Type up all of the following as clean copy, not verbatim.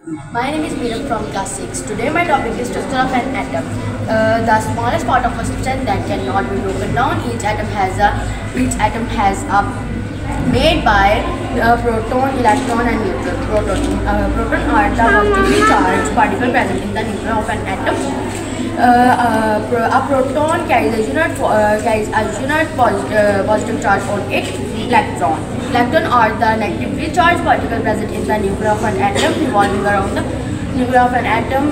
My name is Meeram from class 6. Today my topic is structure of an atom. The smallest part of a substance that cannot be broken down. Each atom has a made by proton, electron and neutron. Proton are the positively charged particle present in the nucleus of an atom. A proton carries a unit positive charge on it. Electron are the negatively charged particle present in the nucleus of an atom, revolving around the nucleus of an atom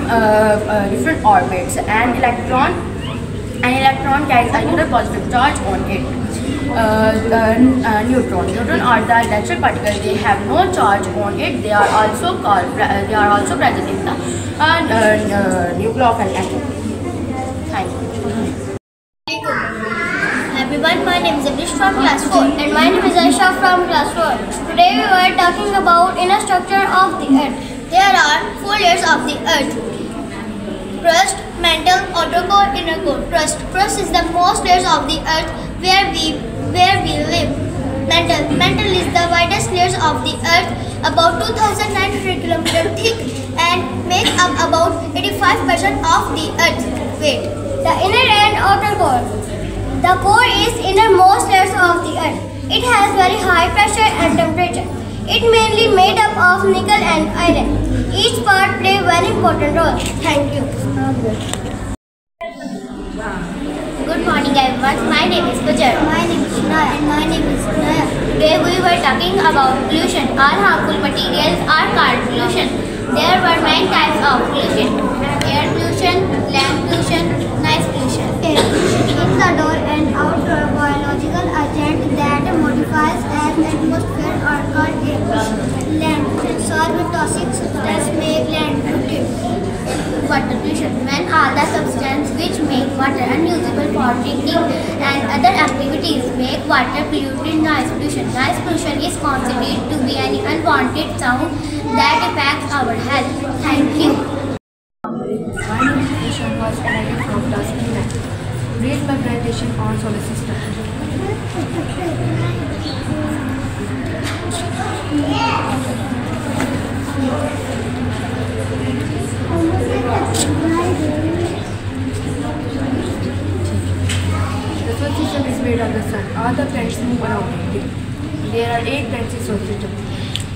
different orbits. An electron carries a unit positive charge on it. Neutron are the electric particles. They have no charge on it. They are also present in the nucleus of an atom. Thank you. Everyone, my name is Abish from class 4 and my name is Aisha from class 4. Today we were talking about inner structure of the earth. There are 4 layers of the earth: crust, mantle, outer core, inner core. Crust is the most layers of the earth where we live. Mantle is the widest layers of the earth, about 2,900 km thick and make up about 85% of the earth's weight. The inner and outer core. The core is innermost layers of the earth. It has very high pressure and temperature. It mainly made up of nickel and iron. Each part play very important role. Thank you. Good morning everyone. My name is Pujar. My name is Shinaya. And my name is Naya. Today we were talking about pollution. All harmful materials are called pollution. There were many types of pollution: air pollution, land pollution, noise pollution. Air pollution in the door and outdoor biological agent that modifies as the atmosphere are called air pollution. Land pollution solve toxic substance make land polluted. Water pollution, when all the substances which make water unusable for drinking and other activities make water polluted. Noise pollution. Noise pollution is considered to be any unwanted sound that affects our health. Thank you. My name is Ishan was arriving from class 9. Read my presentation on solar system. The solar system is made of the sun. All the planets move around it. There are 8 planets in solar system.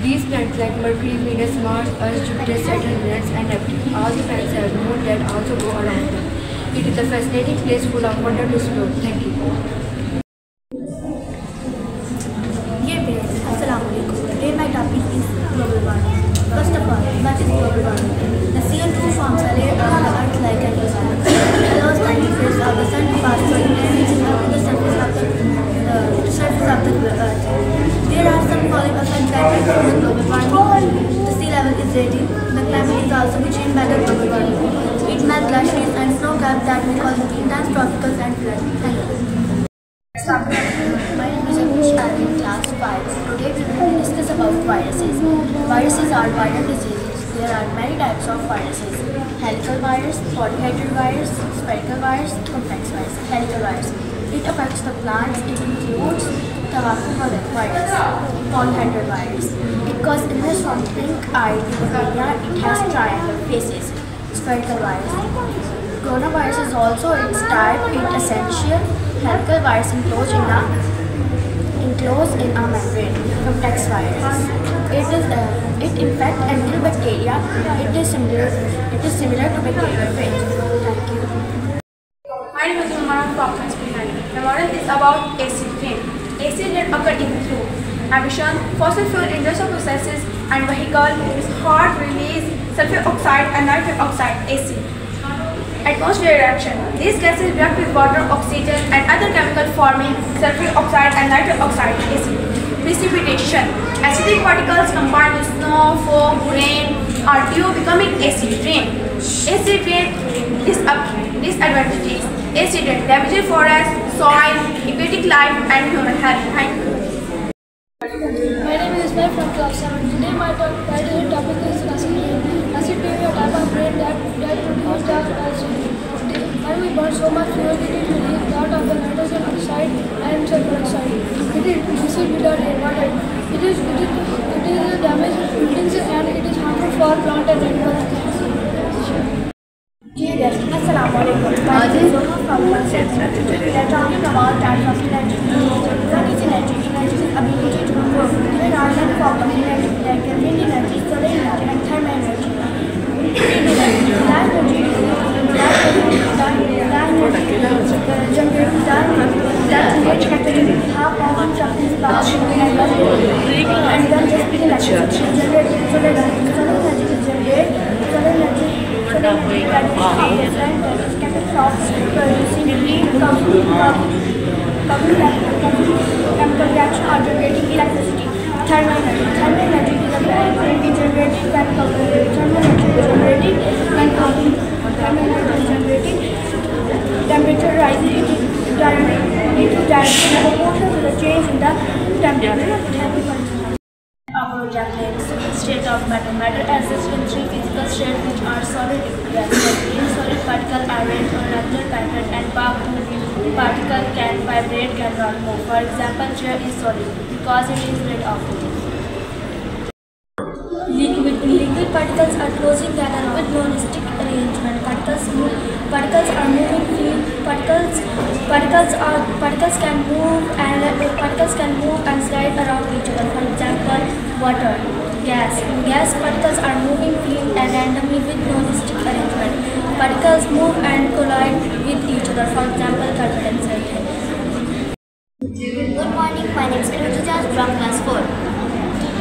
These planets like Mercury, Venus, Mars, Earth, Jupiter, Saturn, Venus and Neptune. All the planets have moon that also go around them. It is a fascinating place full of wonder to explore. Thank you. Dear parents, Assalamualaikum. Today my topic is global warming. First of all, what is global warming? The CO2 forms a layer on the earth like an ozone. It allows the heat rays of the sun to pass through it and reaches up to the surface of the earth. There are some falling effects that lead to the global warming. The sea level is rising. The climate is also changed by the global warming. It melts glaciers and snow caps that may cause intense tropicals and floods. Thank you. My name is Amish. I am in class 5. Today we will discuss about viruses. Viruses are viral diseases. There are many types of viruses: helical virus, polyhedral virus, spherical virus, complex virus. Helical virus. It affects the plants. It includes tobacco virus, polyhedral virus. It causes illness from pink eye to pneumonia. It has triangle faces. Spherical virus. Coronavirus is also its type. It's essential. Helical virus enclosed in a membrane. Complex virus. It infects and kills bacteria. It is similar to bacterial phage. Thank you. My name is Umar from class 9. The model is about acid rain. Acid rain occurs in through emission, fossil fuel industrial processes, and vehicle with hot release sulfur oxide and nitric oxide acid. Atmospheric reaction. These gases react with water, oxygen, and other chemicals forming sulfuric oxide and nitric oxide acid. Precipitation. Acidic particles combine with snow, fog, rain, or dew, becoming acid rain. Acid rain disadvantages. Acid rain damages forests, soil, aquatic life, and human health. Thank you. My name is Ismail from class 7. Today my topic is acid rain. Acid rain is a type of rain that produces gas acid. When we burn so much fuel, it is released out of the nitrogen oxide and sulfur oxide. It is acid without water. It is damage buildings and it is harmful for plant and Thermal energy is a energy generated when thermal energy is generated when thermal energy is generated. Temperature rises. It is directly proportional to the change in the temperature. Our project name state of matter. Matter exists in three physical states which are solid, gaseous, insolid particle arranged on natural pattern, and particle can vibrate, cannot move. For example, chair is solid because it is made of wood. Liquid particles are closely gathered with non-stick arrangement. Particles are moving field. Particles can move and slide around each other. For example, water, gas particles are moving field and randomly with non-stick arrangement. Particles move and collide with each other. For example, carbon and sulfur. Good morning, my name is Rujita from class 4.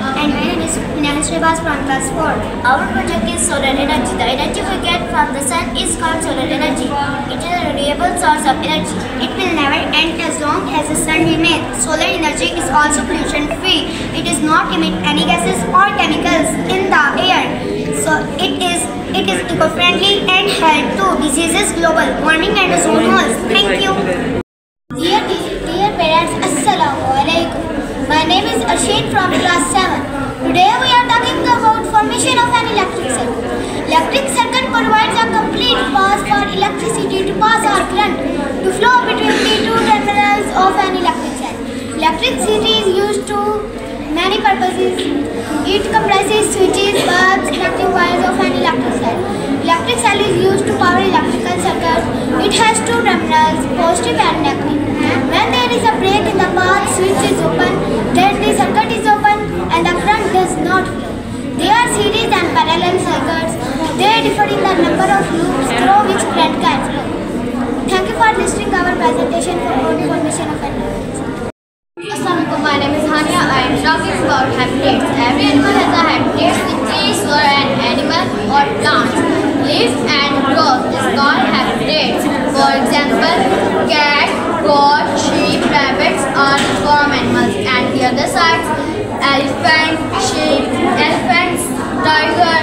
And my name is Pinal Shribas from class 4. Our project is solar energy. The energy we get from the sun is called solar energy. It is a renewable source of energy. It will never end as long as the sun remains. Solar energy is also pollution free. It does not emit any gases or chemicals in the air. So it is eco-friendly and help to diseases, global warming and ozone holes. Thank you. Dear parents, Assalamu alaikum. My name is Asheen from class 7. Today we are talking about formation of an electric circuit. Electric circuit provides a complete path for electricity to pass or current to flow between the two terminals of an electric cell. Electricity is used to many purposes. It comprises switches, bulbs, electric wires of an electric cell. Electric cell is used to power electrical circuit. It has two terminals, positive and negative. When there is a break in the path, switch is open, then the circuit is open and the current does not flow. They are series and parallel circuits. They differ in the number of loops through which current can flow. Thank you for listening our presentation for more information of electricity. Assalamualaikum, my name is Hania. I am talking about habitats. Every animal has a habitat. The trees or an animal or plant lives and grows is called habitats. For example, cat, goat, sheep, rabbits are farm animals, and the other sides, elephant, sheep, elephants, tiger,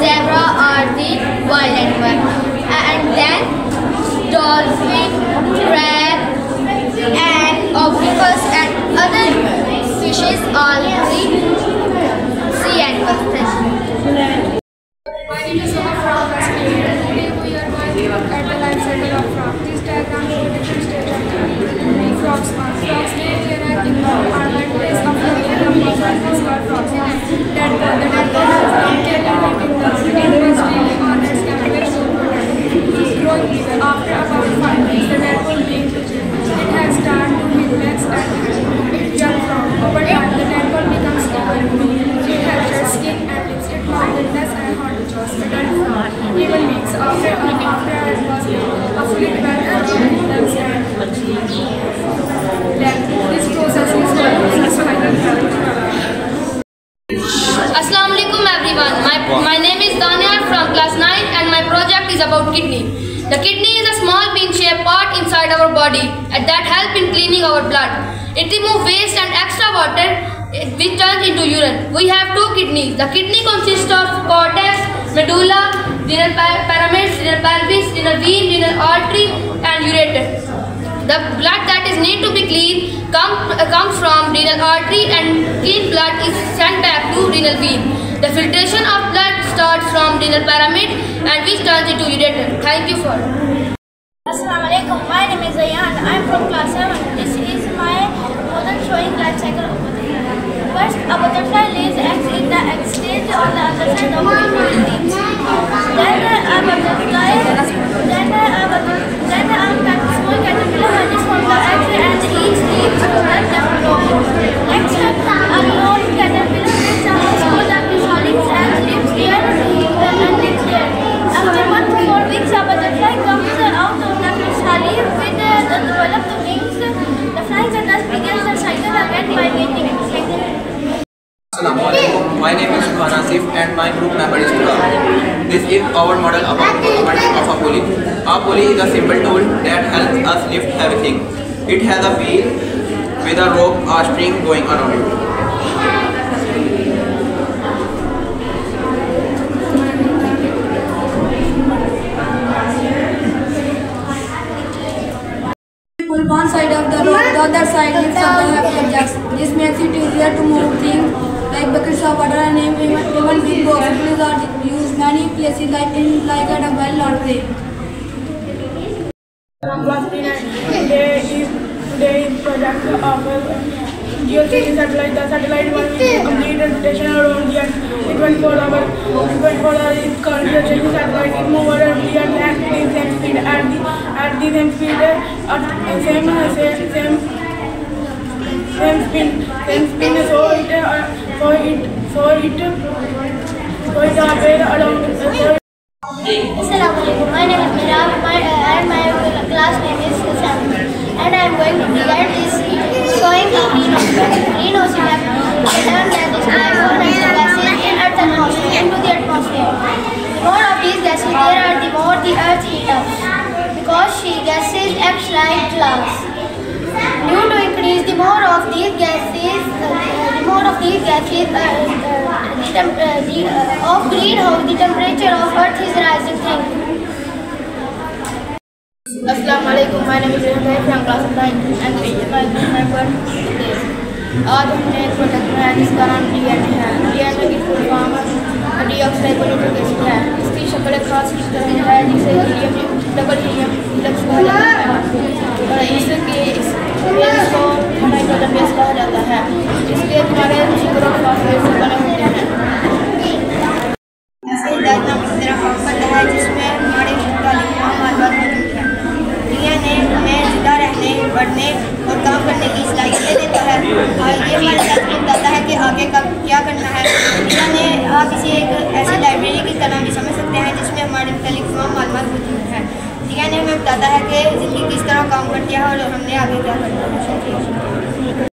zebra are the wild animals, and then dolphin, crab, and octopus and other fishes are the sea animals. My name is Soma from class 8. Today we are going to look at the life cycle of frogs. This diagram shows different stages of frogs. Frogs live their life in the armored place of the is called frogs. The dead body is not kept in the continuous stream on its cabbage growing after about 5 days. The dead body it has started with legs and young frog. Over time, the dead body becomes covered. It has shed skin and lips. It mountainous and hard jaws. The dead frog even weeks after it was made, a fully developed legs and this process is called spinal cord. Assalamu alaikum everyone. My name is Daniel from class 9 and my project is about kidney. The kidney is a small bean-shaped part inside our body that helps in cleaning our blood. It removes waste and extra water which turns into urine. We have two kidneys. The kidney consists of cortex, medulla, renal pyramids, renal pelvis, renal vein, renal artery and ureter. The blood that is need to be clean comes from renal artery and clean blood is sent back to renal vein. The filtration of blood starts from renal pyramid and which turns into ureter. Thank you for. Assalamu alaikum. My name is Ayan. I am from class 7. This is my model showing life cycle of butterfly. First, a butterfly lays eggs in the egg stage on the other side of the leaves. Then a small caterpillar hatches from the eggs and eats leaves to help them grow. Next, a lone caterpillar makes a house full of chrysalis and lives there. After 1 to 4 weeks, a butterfly comes out of the chrysalis with the developed wings. The flies and thus begins the cycle again by mating. Assalamualaikum. My name is Subhan Asif and my group member is Turan. This is our model about movement of a pulley. A pulley is a simple tool that helps us lift heavy things. It has a wheel with a rope or string going around it. order and even big boxes are used many places like at a well or train. Today is project of geocaching satellite. The satellite will complete rotation around the earth. It went for our is called geocaching satellite. It moves around the earth at the same speed. At the same speed, same spin. So it always around. Assalamualaikum. My name is Mirab and my class name is Sam. And I am going to present this showing the greenhouse effect. The term that describes all natural gases in Earth's atmosphere into the atmosphere. The more of these gases there are, the more the Earth heats up. Because gases act like clouds. Due to increase the more of these gases of greenhouse, the temperature of Earth is rising. Thank you. Assalamualaikum. My name is Rehan from class 9 and this is my group member today. आज हमने एक project बनाया जिसका नाम DNA है। DNA की full form deoxyribonucleic acid है। इसकी शक्ल एक खास इस तरह है जिसे डबल हीलियम हेलिक्स कहा जाता है। इसके बेस को नाइट्रोजन बेस कहा जाता है। इसके किनारे सिंगल फॉस्फेट से बने होते हैं। ऐसे डायग्राम की तरह काम करता है जिसमें हमारे मुख्तलिफ मालूमात मौजूद हैं। DNA हमें जिंदा रहने, बढ़ने और काम करने की सलाहियत देता है और ये हमारे साथ बताता है कि आगे का क्या करना है। DNA आप इसे एक ऐसी लाइब्रेरी की तरह भी समझ सकते हैं जिसमें हमारे मुख्तलिफ मालूमात मौजूद हैं। DNA हमें बताता है कि ज़िंदगी किस तरह काम करती है और हमने आगे क्या करना है।